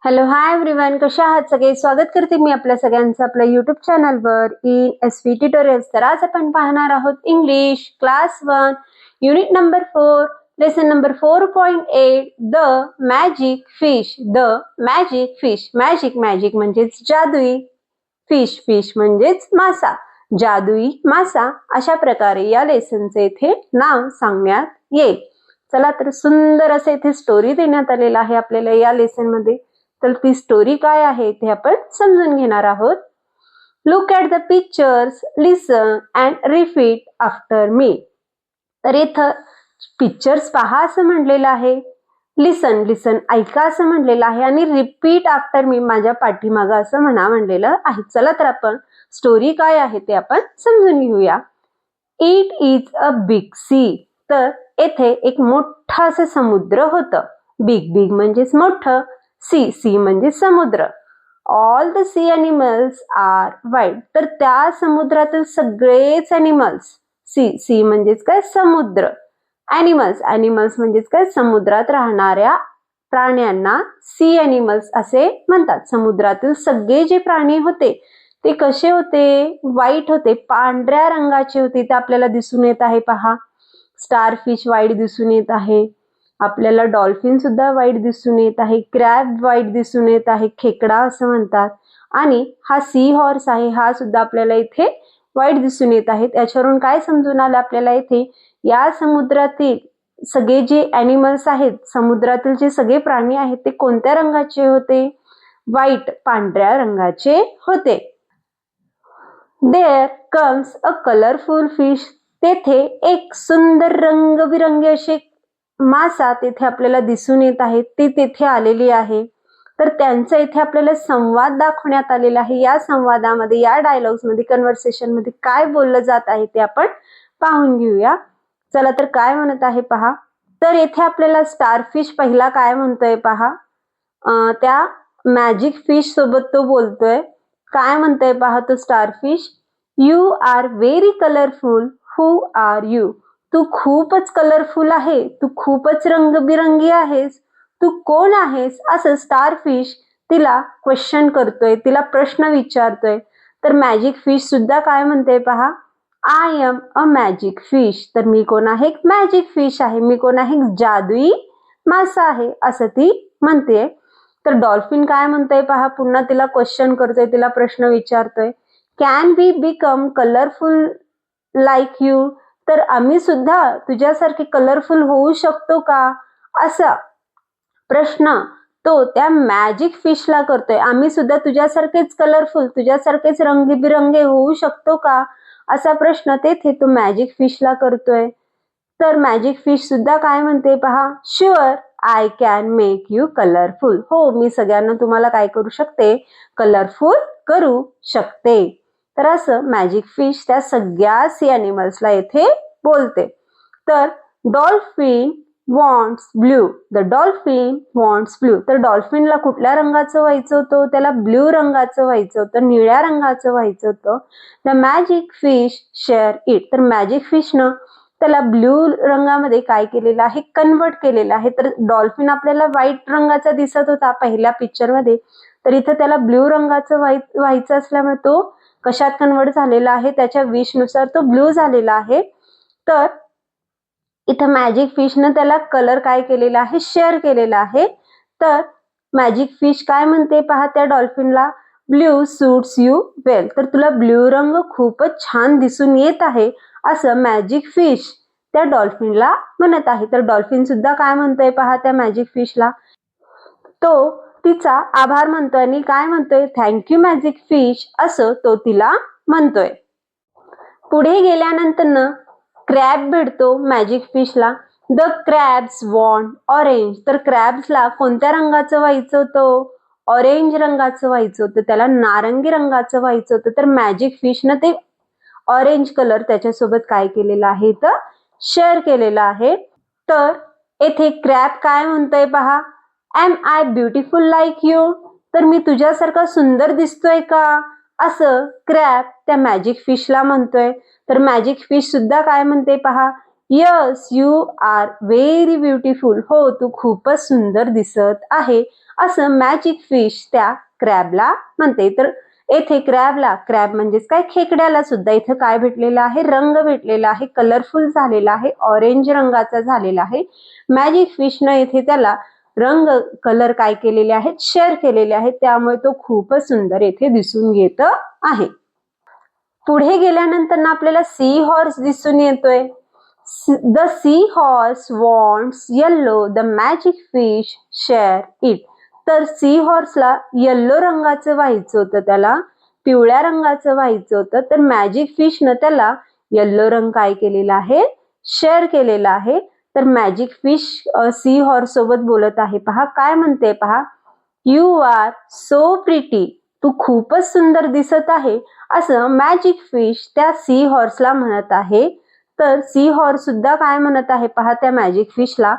Hello hi everyone, कशा आहात सगळे? स्वागत करते मी आपल्या सगळ्यांचं आपल्या युट्यूब चॅनलवर इन एसवी ट्युटोरियल्स. तर आज आपण पाहणार आहोत English class 1 unit number 4 lesson number 4.8 the magic fish. The magic fish. Magic म्हणजेच जादुई, फिश म्हणजेच मासा, जादुई मासा. अशा प्रकारे या लेसनचे इथे नाव सांगण्यात येईल. चला तर सुंदर असे इथे स्टोरी देण्यात आलेला आहे आपल्याला या लेसन मध्ये. तर ती स्टोरी काय आहे ते आपण समजून घेणार आहोत. Look at the pictures, listen and repeat after me. तर इथं पिक्चर्स पहा असं म्हणलेलं आहे, लिसन ऐका असं म्हणलेलं आहे आणि रिपीट आफ्टर मी माझ्या पाठीमागं असं म्हणलेलं आहे. चला तर आपण स्टोरी काय आहे ते आपण समजून घेऊया. It is a big sea. तर येथे एक मोठा असं समुद्र होतं. बिग म्हणजेच मोठं, सी म्हणजे समुद्र. All the sea animals are white. तर त्या समुद्रातील सगळेच एनिमल्स, सी म्हणजेच काय समुद्र, एनिमल्स म्हणजेच काय समुद्रात राहणाऱ्या प्राण्यांना सी एनिमल्स असे म्हणतात. समुद्रातील सगळे जे प्राणी होते ते कसे होते? व्हाईट होते, पांढऱ्या रंगाचे होते. ते आपल्याला दिसून येत आहे पहा. स्टारफिश व्हाईट दिसून येत आहे आपल्याला, डॉल्फिन सुद्धा व्हाईट दिसून येत आहे, क्रॅब व्हाईट दिसून येत आहे, खेकडा असं म्हणतात. आणि हा सी हॉर्स आहे, हा सुद्धा आपल्याला इथे व्हाईट दिसून येत आहे. त्याच्यावरून काय समजून आलं आपल्याला? इथे या समुद्रातील सगळे जे ॲनिमल्स आहेत, समुद्रातील जे सगळे प्राणी आहेत ते कोणत्या रंगाचे होते? व्हाईट, पांढऱ्या रंगाचे होते. There comes a colourful fish. तेथे एक सुंदर रंगबिरंगी असे मासा तेथे आपल्याला दिसून येत आहे, ती तेथे आलेली आहे. तर त्यांचा इथे आपल्याला संवाद दाखवण्यात आलेला आहे. या संवादामध्ये, या डायलॉग्स मध्ये, कन्व्हर्सेशन मध्ये काय बोललं जात आहे ते आपण पाहून घेऊया. चला तर काय म्हणत आहे पहा. तर येथे आपल्याला स्टारफिश पहिला काय म्हणतोय पहा. त्या मॅजिक फिश सोबत तो बोलतोय. काय म्हणतोय पहा तो starfish. You are very colourful, who are you. तू खूपच कलरफुल आहे, तू खूपच रंगबिरंगी आहेस, तू कोण आहेस? असं स्टारफिश तिला क्वेश्चन करतोय, तिला प्रश्न विचारतोय. तर मॅजिक फिश सुद्धा काय म्हणते पहा. I am a magic fish. तर मी कोण आहे? मॅजिक फिश आहे. मी कोण आहे? जादुई मासा आहे असं ती म्हणते. तर डॉल्फिन काय म्हणतोय पहा, पुन्हा तिला क्वेश्चन करतोय, तिला प्रश्न विचारतोय. Can we become colourful like you. तर आम्ही सुद्धा तुझ्यासारखे कलरफुल होऊ शकतो का? असा प्रश्न तो त्या मॅजिक फिशला करतोय. आम्ही सुद्धा तुझ्यासारखेच कलरफुल, तुझ्यासारखेच रंगीबिरंगी होऊ शकतो का? असा प्रश्न तेथे तो मॅजिक फिशला करतोय. तर मॅजिक फिश सुद्धा काय म्हणते पहा. Sure I can make you colourful. हो, मी सगळ्यांना तुम्हाला काय करू शकते? कलरफुल करू शकते. तर असं मॅजिक फिश त्या सगळ्या सी ॲनिमल्सला येथे बोलते. तर dolphin wants blue. The dolphin wants blue. तर डॉल्फिनला कुठल्या रंगाचं व्हायचं होतं? त्याला ब्ल्यू रंगाचं व्हायचं होतं, निळ्या रंगाचं व्हायचं होतं. The magic fish share it. तर मॅजिक फिशनं त्याला ब्ल्यू रंगामध्ये काय केलेलं आहे? कन्वर्ट केलेलं आहे. तर डॉल्फिन आपल्याला व्हाईट रंगाचा दिसत होता पहिल्या पिक्चर मध्ये, तर इथं त्याला ब्ल्यू रंगाचं व्हायचं असल्यामुळे तो कशात कन्वर्ट झालेला आहे? त्याच्या विशनुसार तो ब्ल्यू झालेला आहे. तर इथं मॅजिक फिशनं त्याला कलर काय केलेला आहे? शेअर केलेला आहे. तर मॅजिक फिश काय म्हणते पहा त्या डॉल्फिनला. ब्ल्यू सूट्स यू वेल. तर तुला ब्ल्यू रंग खूपच छान दिसून येत आहे असं मॅजिक फिश त्या डॉल्फिनला म्हणत आहे. तर डॉल्फिन सुद्धा काय म्हणतोय पहा त्या मॅजिक फिशला. तो तिचा आभार म्हणतोय आणि काय म्हणतोय? थँक्यू मॅजिक फिश असं तो तिला म्हणतोय. पुढे गेल्यानंतर क्रॅब भेटतो मॅजिक फिशला. The crabs want orange. तर क्रॅब्सला कोणत्या रंगाचं व्हायचं होतं? ऑरेंज रंगाचं व्हायचं होतं, त्याला नारंगी रंगाचं व्हायचं होतं. तर मॅजिक फिशनं ते ऑरेंज कलर त्याच्यासोबत काय केलेलं आहे? तर शेअर केलेलं आहे. तर येथे क्रॅब काय म्हणतोय पहा. Am I beautiful like you. तर मी तुझ्यासारखा सुंदर दिसतोय का? असं क्रॅब त्या मॅजिक फिशला म्हणतोय. तर मॅजिक फिश सुद्धा काय म्हणते पहा. Yes you are very beautiful. हो, तू खूपच सुंदर दिसत आहे असं मॅजिक फिश त्या क्रॅबला म्हणते. तर येथे क्रॅबला, क्रॅब म्हणजेच काय, खेकड्याला सुद्धा इथं काय भेटलेलं आहे, रंग भेटलेला आहे, कलरफुल झालेला आहे, ऑरेंज रंगाचा झालेला आहे. मॅजिक फिशनं इथे त्याला रंग, कलर काय केलेले आहेत, शेअर केलेले आहेत, त्यामुळे तो खूपच सुंदर येथे दिसून येत आहे. पुढे गेल्यानंतर ना आपल्याला सी हॉर्स दिसून येतोय. The sea horse wants yellow, the magic fish share it. तर सी हॉर्सला येल्लो रंगाचं व्हायचं होतं, त्याला पिवळ्या रंगाचं व्हायचं होतं. तर मॅजिक फिशनं त्याला येल्लो रंग काय केलेला आहे, शेअर केलेला आहे. तर मॅजिक फिश सी हॉर्स सोबत बोलत आहे. पहा काय म्हणते, पहा, यू आर सो प्रिटी, तू खूपच सुंदर दिसत आहे, असं मॅजिक फिश त्या सी हॉर्सला म्हणत आहे. तर सी हॉर्स सुद्धा काय म्हणत आहे, पहा त्या मॅजिक फिशला,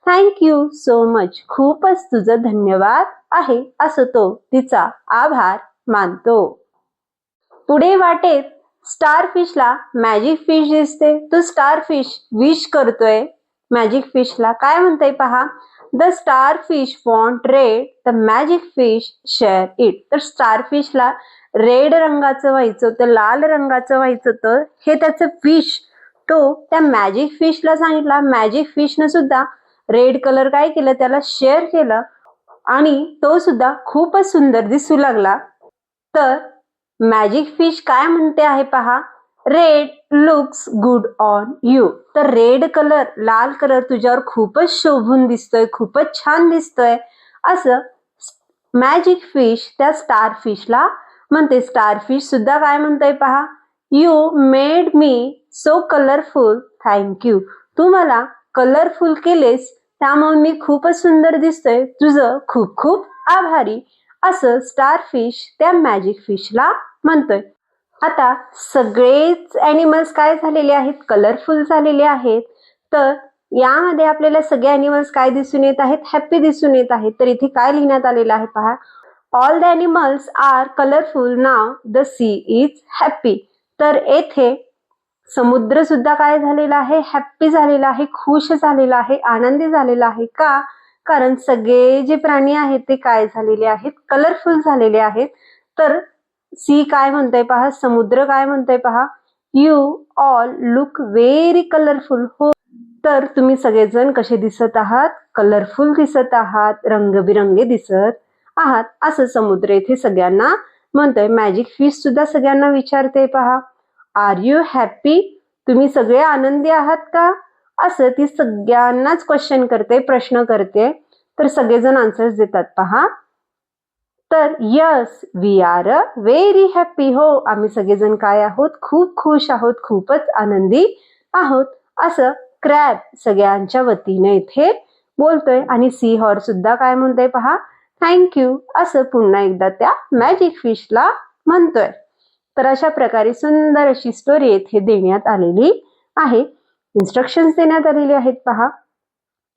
थँक्यू सो मच, खूपच तुझं धन्यवाद आहे, असं तो तिचा आभार मानतो. पुढे वाटेत स्टार फिशला मॅजिक फिश दिसते. तो स्टार फिश विश करतोय मॅजिक फिशला. काय म्हणतोय पहा, the star fish want red, the magic fish share it. तर स्टार फिशला रेड रंगाचं व्हायचं होतं, लाल रंगाचं व्हायचं होतं, हे त्याचं फिश तो त्या मॅजिक फिशला सांगितला. मॅजिक फिशनं सुद्धा रेड कलर काय केलं, त्याला शेअर केलं आणि तो सुद्धा खूपच सुंदर दिसू लागला. तर मॅजिक फिश काय म्हणते आहे पहा, red looks good on you. तर रेड कलर, लाल कलर तुझ्यावर खूपच शोभून दिसतोय, खूपच छान दिसतोय, असं मॅजिक फिश त्या स्टार फिशला म्हणते. स्टार फिश सुद्धा काय म्हणतोय पहा, you made me so colourful, thank you. तू मला कलरफुल केलेस, त्यामुळे मी खूपच सुंदर दिसतोय, तुझं खूप खूप आभारी, असं स्टार फिश त्या मॅजिक फिशला म्हणतोय. आता सगळेच ॲनिमल्स काय झालेले आहेत, कलरफुल झालेले आहेत. तर यामध्ये आपल्याला सगळे ॲनिमल्स काय दिसून येत आहेत, हॅप्पी दिसून येत आहेत. तर इथे काय लिहिण्यात आलेलं आहे पहा, all the animals are colourful now, the sea is happy. तर येथे समुद्र सुद्धा काय झालेला आहे, हॅप्पी झालेला आहे, खुश झालेला आहे, आनंदी झालेला आहे. का? कारण सगळे जे प्राणी आहेत ते काय झालेले आहेत, कलरफुल झालेले आहेत. तर सी काय म्हणतोय पहा, समुद्र काय म्हणतोय पहा, you all look very colourful. हो, तर तुम्ही सगळेजण कसे दिसत आहात, कलरफुल दिसत आहात, रंगबिरंगी दिसत आहात, असं समुद्र इथे सगळ्यांना म्हणतोय. मॅजिक फिश सुद्धा सगळ्यांना विचारते पहा, आर यू हॅप्पी, तुम्ही सगळे आनंदी आहात का, असं ती सगळ्यांनाच क्वेश्चन करते, प्रश्न करते. तर सगळेजण आन्सर्स देतात पहा. तर yes we are very happy, हो आम्ही सगळेजण काय आहोत, खूप खुश आहोत, खूपच आनंदी आहोत, असं क्रॅब सगळ्यांच्या वतीने इथे बोलतोय. आणि सी हॉर्स सुद्धा काय म्हणतोय पहा, थँक्यू, असं पुन्हा एकदा त्या मॅजिक फिशला म्हणतोय. तर अशा प्रकारे सुंदर अशी स्टोरी येथे देण्यात आलेली आहे. इन्स्ट्रक्शन्स देण्यात आलेले आहेत पहा.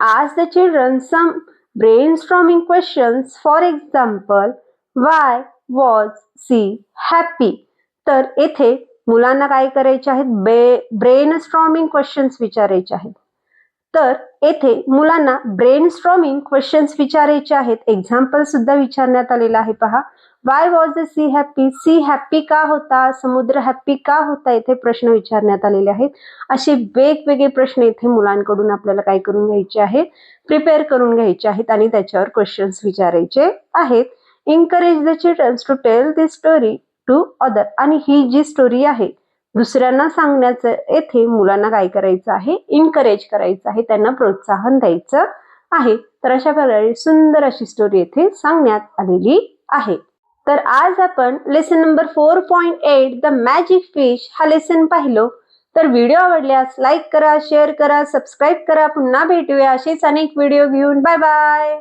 Ask the children some brainstorming questions. For example, why was she happy? तर येथे मुलांना काय करायचे आहेत, ब्रेनस्टॉर्मिंग क्वेश्चन्स विचारायचे आहेत. तर येथे मुलांना ब्रेनस्टॉर्मिंग क्वेश्चन्स विचारायचे आहेत. एक्झाम्पल सुद्धा विचारण्यात आलेला आहे पहा. Why was the sea happy, sea happy का होता, समुद्र हॅप्पी का होता, इथे प्रश्न विचारण्यात आलेले आहेत. असे वेगवेगळे प्रश्न इथे मुलांकडून आपल्याला काय करून घ्यायचे आहेत, प्रिपेअर करून घ्यायचे आहेत आणि त्याच्यावर क्वेश्चन्स विचारायचे आहेत. Encourage the childrens to tell this story to other. आणि ही जी स्टोरी आहे दुसऱ्यांना सांगण्याचं, येथे मुलांना काय करायचं आहे, एन्करेज करायचं आहे, त्यांना प्रोत्साहन द्यायचं आहे. तर अशा प्रकारे सुंदर अशी स्टोरी येथे सांगण्यात आलेली आहे. तर आज आपण lesson number 4.8 the magic fish हा लेसन पाहिलो. तर व्हिडिओ आवडल्यास लाईक करा, शेअर करा, सबस्क्राईब करा. पुन्हा भेटूया असेच अनेक व्हिडिओ घेऊन. Bye bye.